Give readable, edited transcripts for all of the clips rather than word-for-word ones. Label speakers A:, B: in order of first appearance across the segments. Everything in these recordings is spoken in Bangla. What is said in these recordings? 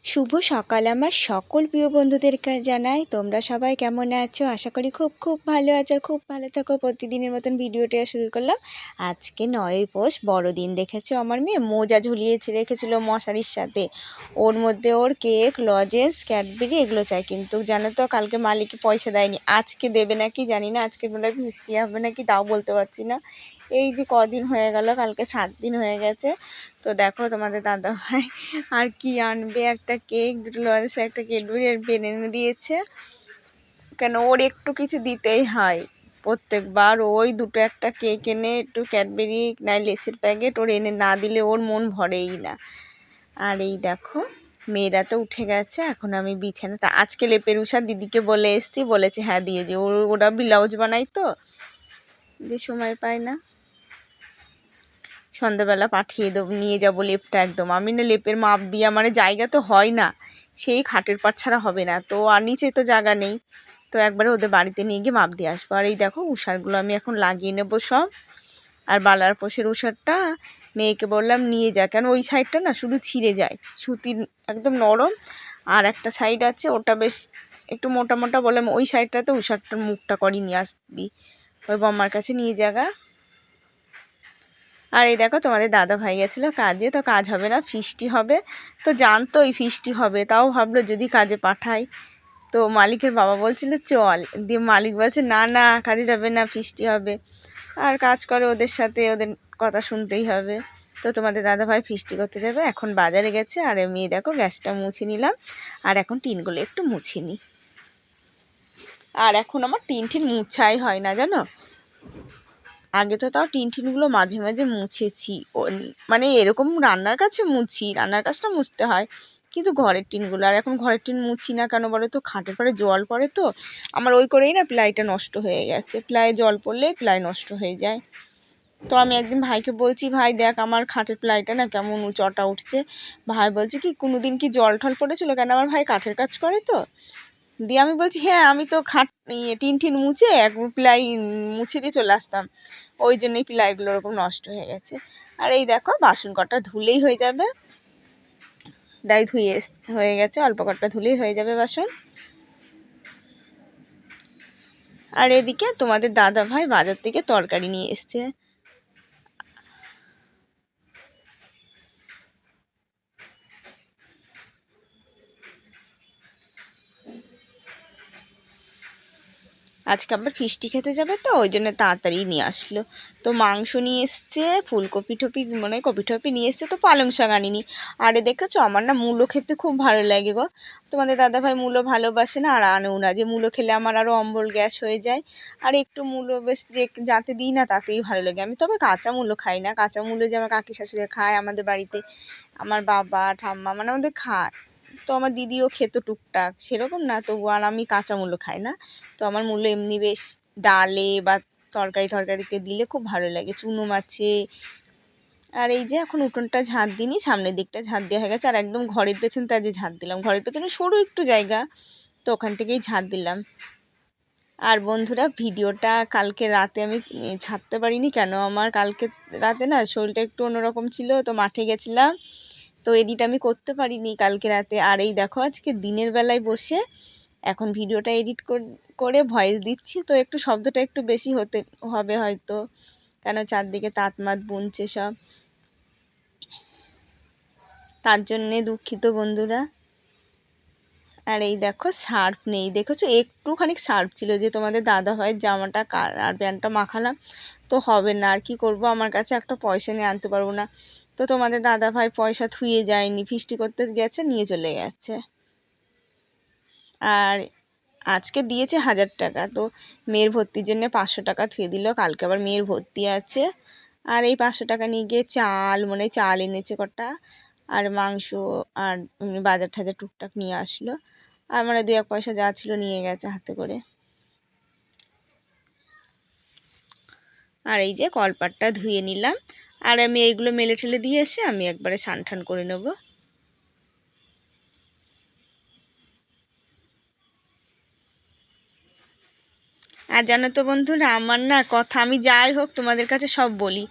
A: শুভ সকাল আমার সকল প্রিয় বন্ধুদেরকে জানাই। তোমরা সবাই কেমন আছো? আশা করি খুব খুব ভালো আছো আর খুব ভালো থাকো। প্রতিদিনের মতন ভিডিওটা শুরু করলাম। আজকে 9ই পৌষ বড়দিন। দেখেছো আমার মেয়ে মোজা ঝুলিয়ে রেখেছিল মশারির সাথে। ওর মধ্যে ওর কেক, লজেন্স, ক্যাডবেরি এগুলো চাই, কিন্তু জানো তো কালকে মালিককে পয়সা দেয়নি। আজকে দেবে নাকি জানি না, আজকে বলে মিষ্টি হবে নাকি তাও বলতে পারছি না। এই যে কদিন হয়ে গেল, কালকে 7 দিন হয়ে গেছে। তো দেখো তোমাদের দাদাভাই আর কি আনবে, একটা কেক, দুটো লজেন্স, একটা ক্যাডবেরি আর পেন এনে দিয়েছে। কেন ওর একটু কিছু দিতেই হয় প্রত্যেকবার। ওই দুটো একটা কেক এনে, একটু ক্যাডবেরি নাই লেসের প্যাকেট ওর এনে না দিলে ওর মন ভরেই না। আর এই দেখো মেয়েরা তো উঠে গেছে, এখন আমি বিছানাটা আজকে লেপের উষা দিদিকে বলে এসছি, বলেছে হ্যাঁ দিয়ে যে ওরা ব্লাউজ বানাই তো যে সময় পায় না। সন্ধ্যাবেলা পাঠিয়ে দেবো, নিয়ে যাবো লেপটা। একদম আমি না লেপের মাপ দিয়ে মানে জায়গা তো হয় না, সেই খাটের পাট ছাড়া হবে না তো, আর নিচে তো জায়গা নেই। তো একবারে ওদের বাড়িতে নিয়ে গিয়ে মাপ দিয়ে আসবো। আর এই দেখো উষারগুলো আমি এখন লাগিয়ে নেবো সব। আর বালার পোষের উষারটা মেয়েকে বললাম নিয়ে যা, কেন ওই সাইডটা না শুধু ছিঁড়ে যায়, সুতির একদম নরম। আর একটা সাইড আছে ওটা বেশ একটু মোটা মোটা, বললাম ওই সাইডটাতে উষারটার মুখটা করি নিয়ে আসবি, ওই বম্মার কাছে নিয়ে জায়গা। আর এই দেখো তোমাদের দাদা ভাই গেছিলো কাজে, তো কাজ হবে না, ফিস্টি হবে। তো জানতো এই ফিস্টি হবে, তাও ভাবলো যদি কাজে পাঠাই। তো মালিকের বাবা বলছিল চল, দিয়ে মালিক বলছে না না কাজে যাবে না, ফিস্টি হবে। আর কাজ করে ওদের সাথে, ওদের কথা শুনতেই হবে। তো তোমাদের দাদা ভাই ফিস্টি করতে যাবে, এখন বাজারে গেছে। আর আমি দেখো গ্যাসটা মুছে নিলাম, আর এখন টিনগুলো একটু মুছে নিই। আর এখন আমার টিন মুছাই হয় না জানো, আগে তো তাও টিনগুলো মাঝে মাঝে মুছেছি। মানে এরকম রান্নার কাছে মুছি, রান্নার কাজটা মুছতে হয়, কিন্তু ঘরের টিনগুলো আর এখন ঘরের টিন মুছি না। কেন বলো তো, খাটের পরে জল পড়ে তো আমার, ওই করেই না প্লাইটা নষ্ট হয়ে গেছে। প্লাই জল পড়লে প্লাই নষ্ট হয়ে যায়। তো আমি একদিন ভাইকে বলছি, ভাই দেখ আমার খাটের প্লাইটা না কেমন চটা উঠছে। ভাই বলছে কি কোনো দিন কি জল টল পড়েছিল? কেন আমার ভাই কাঠের কাজ করে তো। দিয়ে আমি বলছি হ্যাঁ আমি তো টিন মুছে এক প্লাই মুছে দিয়ে চলে আসতাম, ওই জন্যই প্লাইগুলো ওরকম নষ্ট হয়ে গেছে। আর এই দেখো বাসন কটা ধুলেই হয়ে যাবে, ধুয়ে হয়ে গেছে, অল্প কটা ধুলেই হয়ে যাবে বাসন। আর এদিকে তোমাদের দাদা ভাই বাজার থেকে তরকারি নিয়ে এসছে। আজকে আবার ফিস্টি খেতে যাবে তো ওই জন্য তাড়াতাড়ি নিয়ে আসলো। তো মাংস নিয়ে এসছে, ফুলকপি টপি মানে কপি টপি নিয়ে এসছে, তো পালং শাক আনিনি। আরে দেখেছো আমার না মূলো খেতে খুব ভালো লাগে গো। তোমাদের দাদাভাই মূলো ভালোবাসে না, আর আনেও না, যে মূলো খেলে আমার আরও অম্বল গ্যাস হয়ে যায়। আর একটু মূলো বেশ যে যাতে দিই না তাতেই ভালো লাগে। আমি তবে কাঁচা মূলো খাই না, কাঁচা মূলো যে আমার কাকি শাশুড়ি খায় আমাদের বাড়িতে, আমার বাবা ঠাম্মা মানে আমাদের খায়। তো আমার দিদিও খেত টুকটাক সেরকম না, তবু আর আমি কাঁচা মূলো খাই না। তো আমার মূলো এমনি বেশ ডালে বা তরকারিতে দিলে খুব ভালো লাগে, চুনো মাছে। আর এই যে এখন উঠোনটা ঝাঁট দিইনি, সামনের দিকটা ঝাঁট দেওয়া হয়ে গেছে। আর একদম ঘরের পেছনটা যে ঝাঁট দিলাম, ঘরের পেছনে সরু একটু জায়গা, তো ওখান থেকেই ঝাঁট দিলাম। আর বন্ধুরা ভিডিওটা কালকে রাতে আমি ছাড়তে পারিনি, কেন আমার কালকে রাতে না শরীরটা একটু অন্যরকম ছিল, তো মাঠে গেছিলাম, তো এডিট আমি করতে পারিনি কালকে রাতে। আর এই দেখো আজকে দিনের বেলায় বসে এখন ভিডিওটা এডিট করে ভয়েস দিচ্ছি, তো একটু শব্দটা একটু বেশি হতে হবে হয়তো, কেন চারদিকে তাঁতমাত বুনছে সব, তার জন্যে দুঃখিত বন্ধুরা। আর এই দেখো সার্ফ নেই, দেখেছো একটুখানি সার্ফ ছিল যে তোমাদের দাদা ভাইয়ের জামাটা আর প্যান্টটা মাখালাম, তো হবে না। আর কি করব, আমার কাছে একটা পয়সা নিয়ে আনতে পারবো না। তো তোমাদের দাদা ভাই পয়সা থুয়ে যায়নি, ফিস্টি করতে গেছে নিয়ে চলে গেছে। আর আজকে দিয়েছে 1000 টাকা, তো মেয়ের ভর্তির জন্য 500 টাকা থুয়ে দিল, কালকে আবার মেয়ের ভর্তি আছে। আর এই 500 টাকা নিয়ে গিয়ে চাল মানে চাল এনেছে কটা, আর মাংস, আর বাজার টাজার টুকটাক নিয়ে আসলো। আর মানে 2-1 পয়সা যা ছিল নিয়ে গেছে হাতে করে। আর এই যে কলপাটটা ধুয়ে নিলাম, আর আমি এইগুলো মেলে ঠেলে দিয়ে এসে আমি একবারে স্নান টান করে নেবো। আর জানো তো বন্ধুরা আমার না কথা, আমি যাই হোক তোমাদের কাছে সব বলি।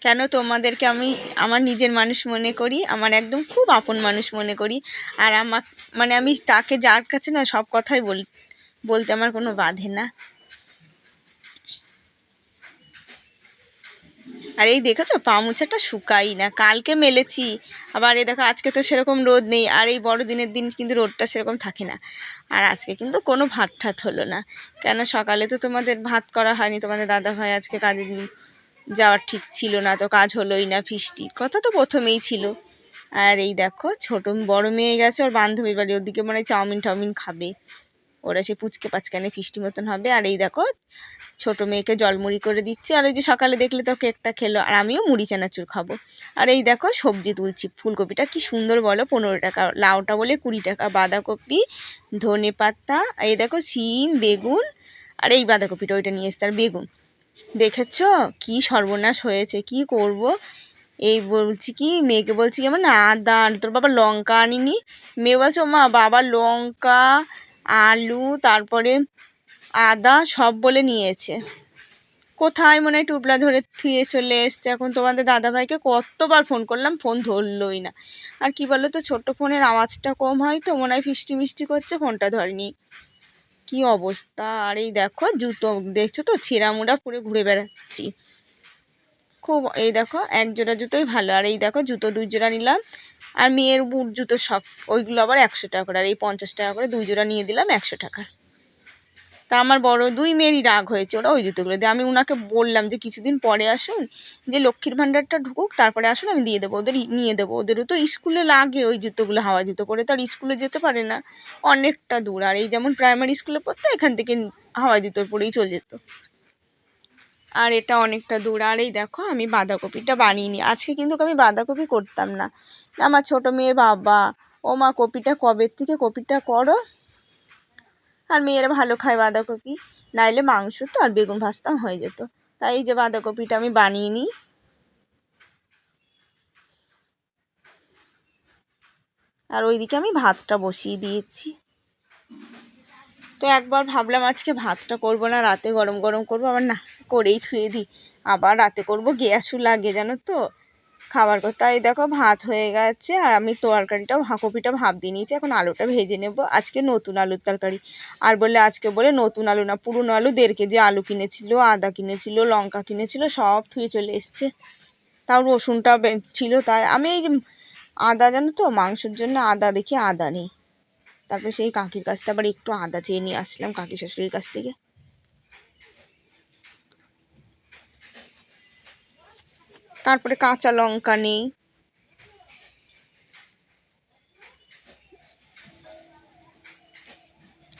A: কেন তোমাদেরকে আমি আমার নিজের মানুষ মনে করি, আমার একদম খুব আপন মানুষ মনে করি। আর আমার মানে আমি তাকে যার কাছে না সব কথাই বলতে আমার কোনো বাধে না। আর এই দেখেছো পা মোছাটা শুকাই না, কালকে মেলেছি, আবার এই দেখো আজকে তো সেরকম রোদ নেই, আর এই বড়দিনের দিন কিন্তু রোদটা সেরকম থাকে না। আর আজকে কিন্তু কোনো ভাত ঠাত হলো না। কেন সকালে তো তোমাদের ভাত করা হয়নি, তোমাদের দাদা ভাই আজকে কাজে যাওয়ার ঠিক ছিল না, তো কাজ হলোই না, ফিস্টির কথা তো প্রথমেই ছিল। আর এই দেখো ছোট বড় মেয়ে গেছে ওর বান্ধবীর বাড়ি, ওদিকে মনে হয় চাউমিন টাউমিন খাবে, ওরা সে পুচকে পাচকানে ফিস্টি মতন হবে। আর এই দেখো ছোট মেয়েকে জলমুড়ি করে দিচ্ছে, আর ওই যে সকালে দেখলে তো কেকটা খেলো, আর আমিও মুড়ি চানাচুর খাবো। আর এই দেখো সবজি তুলছি, ফুলকপিটা কি সুন্দর বলো, 15 টাকা, লাউটা বলে 20 টাকা, বাঁধাকপি, ধনে পাতা, এই দেখো শিম, বেগুন, আর এই বাঁধাকপিটা ওইটা নিয়ে এসছে, আর বেগুন। দেখেছো কি সর্বনাশ হয়েছে, কি করব। এই বলছি কি মেয়েকে বলছি কি আমার না আদা, তোর বাবা লঙ্কা আনিনি। মেয়ে বলছে ও মা বাবা লঙ্কা, আলু, তারপরে আদা সব বলে নিয়েছে। কোথায় মনে হয় টুবলা ধরে থুয়ে চলে এসছে। এখন তোমাদের দাদাভাইকে কতবার ফোন করলাম, ফোন ধরলই না। আর কি বলো তো, ছোট্ট ফোনের আওয়াজটা কম হয় তো মনে হয় ফিষ্টি মিষ্টি করছে, ফোনটা ধরেনি। কি অবস্থা। আর এই দেখো জুতো দেখছো তো ছেঁড়া মুড়া পরে ঘুরে বেড়াচ্ছি খুব। এই দেখো এক জোড়া জুতোই ভালো, আর এই দেখো জুতো 2 জোড়া নিলাম। আর মেয়ের বুট জুতো শখ, ওইগুলো আবার 100 টাকা করে, আর এই 50 টাকা করে 2 জোড়া নিয়ে দিলাম 100 টাকার। তা আমার বড় 2 মেয়েরই রাগ হয়েছে, ওরা ওই জুতোগুলো দিয়ে। আমি ওনাকে বললাম যে কিছুদিন পরে আসুন, যে লক্ষ্মীর ভাণ্ডারটা ঢুকুক তারপরে আসুন, আমি দিয়ে দেবো, ওদের নিয়ে দেবো, ওদেরও তো স্কুলে লাগে ওই জুতোগুলো, হাওয়া জুতো পরে তো আর স্কুলে যেতে পারে না, অনেকটা দূর। আর এই যেমন প্রাইমারি স্কুলে পড়তো এখান থেকে হাওয়া জুতো পরেই চলে যেত, আর এটা অনেকটা দূর। আর এই দেখো আমি বাঁধাকপিটা বানিয়ে নিই আজকে, কিন্তু আমি বাঁধাকপি করতাম না। আমার ছোট মেয়ের বাবা, ও মা কপিটা কবে থেকে কপিটা করো। আর মেয়েরা ভালো খায় বাঁধাকপি, নাইলে মাংস তো আর বেগুন ভাজতাম হয়ে যেত। তাই এই যে বাঁধাকপিটা আমি বানিয়ে নিই। আর ওইদিকে আমি ভাতটা বসিয়ে দিয়েছি। তো একবার ভাবলাম আজকে ভাতটা করব না, রাতে গরম গরম করবো, আবার না করেই থুয়ে দিই, আবার রাতে করব গ্যাসও লাগে জানো তো খাবার করতে। এই দেখো ভাত হয়ে গেছে, আর আমি তরকারিটাও কপিটা ভাপ দিয়ে নিয়েছি, এখন আলুটা ভেজে নেব। আজকে নতুন আলুর তরকারি। আর বলে আজকে বলে নতুন আলু না, পুরনো আলু, 1.5 কেজি আলু কিনেছিল, আদা কিনেছিল, লঙ্কা কিনেছিল, সব থুয়ে চলে এসছে। তাও রসুনটা ছিল, তাই আমি এই যে আদা জানো তো মাংসের জন্য আদা দেখি আদা নেই, তারপরে সেই কাকির কাছ থেকে আবার একটু আদা চেয়ে নিয়ে আসলাম, কাকি শাশুড়ির কাছ থেকে। তারপরে কাঁচা লঙ্কা নেই।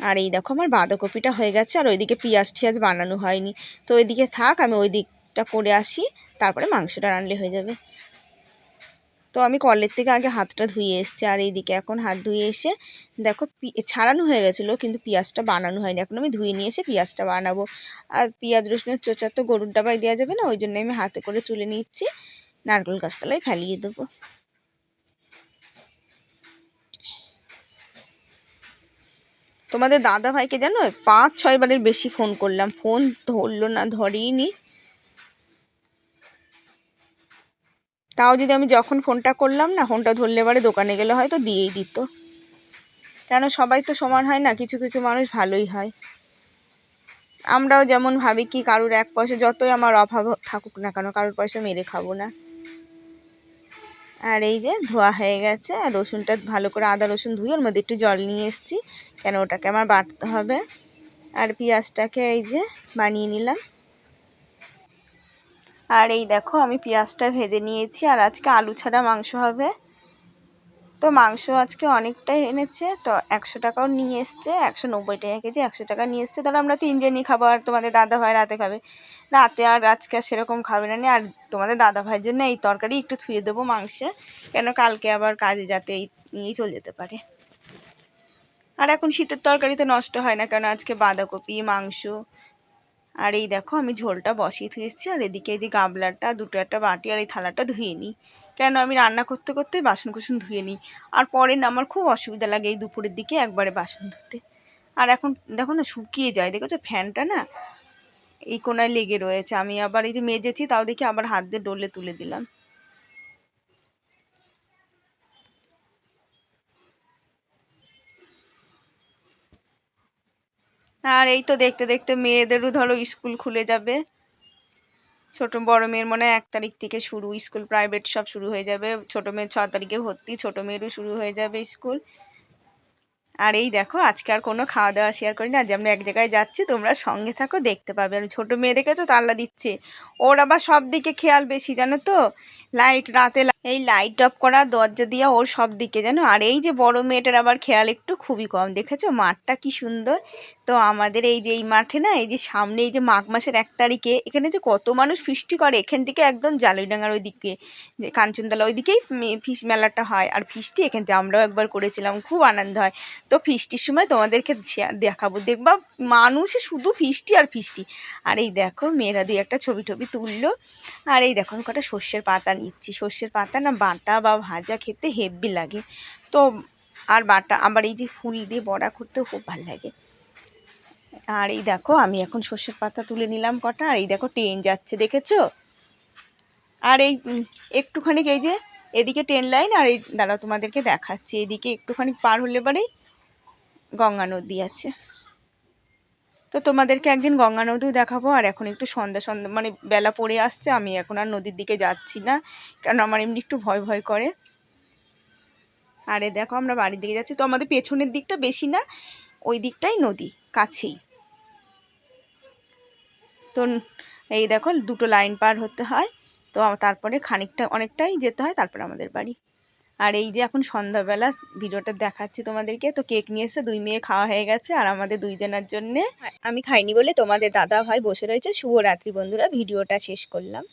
A: আর এই দেখো আমার বাঁধাকপিটা হয়ে গেছে, আর ওইদিকে পেঁয়াজ টিয়াজ বানানো হয়নি। তো ওইদিকে থাক, আমি ওই দিকটা করে আসি, তারপরে মাংসটা রানলে হয়ে যাবে। তো আমি কলের থেকে আগে হাতটা ধুয়ে এসছি, আর এইদিকে এখন হাত ধুয়ে এসে দেখো ছাড়ানো হয়ে গেছিলো, কিন্তু পেঁয়াজটা বানানো হয়নি, এখন আমি ধুয়ে নিয়ে এসে পেঁয়াজটা বানাবো। আর পেঁয়াজ রসুনের চোচা তো গরুর ডাবায় দেওয়া যাবে না, ওই জন্য আমি হাতে করে তুলে নিচ্ছি, নারকেল গাছতলায় ফেলিয়ে দেবো। তোমাদের দাদা ভাইকে জানো 5-6 বারের বেশি ফোন করলাম, ফোন ধরলো না, ধরেই নি। তাও যদি আমি যখন ফোনটা করলাম না, ফোনটা ধরলে এবারে দোকানে গেলে হয়তো দিয়েই দিত। কেন সবাই তো সমান হয় না, কিছু কিছু মানুষ ভালোই হয়। আমরাও যেমন ভাবি কি কারুর 1 পয়সা যতই আমার অভাব থাকুক না কেন, কারুর পয়সা মেরে খাবো না। আর এই যে ধোয়া হয়ে গেছে, আর রসুনটা ভালো করে আদা রসুন ধুয়ে ওর মধ্যে একটু জল নিয়ে এসেছি, কেন ওটাকে আমার বাটতে হবে। আর পেঁয়াজটাকে এই যে বানিয়ে নিলাম। আর এই দেখো আমি পেঁয়াজটা ভেজে নিয়েছি, আর আজকে আলু ছাড়া মাংস হবে। তো মাংস আজকে অনেকটাই এনেছে, তো 100 টাকাও নিয়ে এসছে, 190 টাকা কেজি, 100 টাকা নিয়ে এসছে। তাহলে আমরা 3জনই খাবো, আর তোমাদের দাদা ভাই রাতে খাবে। রাতে আর আজকে সেরকম খাবে না। আর তোমাদের দাদা ভাইয়ের জন্য এই তরকারি একটু থুয়ে দেবো মাংসে, কেন কালকে আবার কাজে যাতে এই নিয়েই চলে যেতে পারে। আর এখন শীতের তরকারিতে নষ্ট হয় না, কেন আজকে বাঁধাকপি মাংস। আর এই দেখো আমি ঝোলটা বসিয়ে ধুয়ে এসেছি, আর এদিকে এই যে গামলাটা, দুটো একটা বাটি, আর এই থালাটা ধুয়ে নিই। কেন আমি রান্না করতে করতে বাসন কুসন ধুয়ে নিই, আর পরে না আমার খুব অসুবিধা লাগে এই দুপুরের দিকে একবারে বাসন ধুতে। আর এখন দেখো না শুকিয়ে যায়, দেখেছো ফ্যানটা না এই কোনায় লেগে রয়েছে। আমি আবার এই যে মেজেছি, তাও দেখি আবার হাত দিয়ে ডলে তুলে দিলাম। আর এই তো দেখতে দেখতে মেয়েদেরও ধরো স্কুল খুলে যাবে। ছোট বড় মেয়ের মনে হয় 1 তারিখ থেকে শুরু স্কুল, প্রাইভেট সব শুরু হয়ে যাবে। ছোট মেয়ের 6 তারিখে ভর্তি, ছোট মেয়েরও শুরু হয়ে যাবে স্কুল। আর এই দেখো আজকে আর কোনো খাওয়া দাওয়া শেয়ার করি না, যে আমরা এক জায়গায় যাচ্ছি, তোমরা সঙ্গে থাকো, দেখতে পাবে। আর ছোট মেয়ে দেখেছো তো আল্লাহ দিচ্ছে, ওর আবার সব দিকে খেয়াল বেশি জানো তো। লাইট রাতে এই লাইট অফ করা দরজা দিয়া ওর সব দিকে জানো। আর এই যে বড় মেয়েটার আবার খেয়াল একটু খুবই কম। দেখেছো মাঠটা কি সুন্দর। তো আমাদের এই যে এই মাঠে না, এই যে সামনে এই যে মাঘ মাসের 1 তারিখে এখানে যে কত মানুষ ফিস্টি করে, এখান থেকে একদম জালুইডাঙ্গার ওইদিকে, যে কাঞ্চনতলা ওইদিকেই ফিশ মেলাটা হয়। আর ফিস্টি এখান থেকে আমরাও একবার করেছিলাম, খুব আনন্দ হয়। তো ফিস্টির সময় তোমাদেরকে দেখাবো, দেখবা মানুষে শুধু ফিস্টি আর ফিস্টি। আর এই দেখো মেয়েরা দুই একটা ছবি টবি তুললো। আর এই দেখো আমি কটা সর্ষের পাতা নিচ্ছি। সর্ষের পাতা না বাটা বা ভাজা খেতে হেব্বি লাগে। তো আর বাটা আবার এই যে ফুল দিয়ে বড়া করতেও খুব ভালো লাগে। আর এই দেখো আমি এখন সর্ষের পাতা তুলে নিলাম কটা। আর এই দেখো ট্রেন যাচ্ছে দেখেছো। আর এই একটুখানি এই যে এদিকে ট্রেন লাইন, আর এই দাঁড়াও তোমাদেরকে দেখাচ্ছি, এদিকে একটুখানি পার হলে পরেই গঙ্গা নদী আছে। তো তোমাদেরকে একদিন গঙ্গা নদীও দেখাবো। আর এখন একটু সন্ধ্যা সন্ধ্যা মানে বেলা পড়ে আসছে, আমি এখন আর নদীর দিকে যাচ্ছি না, কারণ আমার এমনি একটু ভয় ভয় করে। আরে দেখো আমরা বাড়ির দিকে যাচ্ছি, তো আমাদের পেছনের দিকটা বেশি না, ওই দিকটাই নদী কাছেই। তো এই দেখো দুটো লাইন পার হতে হয়, তো তারপরে খানিকটা অনেকটাই যেতে হয়, তারপরে আমাদের বাড়ি। আর এই যে এখন সন্ধ্যাবেলা ভিডিওটা দেখাচ্ছি তোমাদেরকে। তো কেক নিয়ে এসে দুই মেয়ে খাওয়া হয়ে গেছে, আর আমাদের দুইজনের জন্যে। আমি খাইনি বলে তোমাদের দাদা ভাই বসে রয়েছে। শুভরাত্রি বন্ধুরা, ভিডিওটা শেষ করলাম।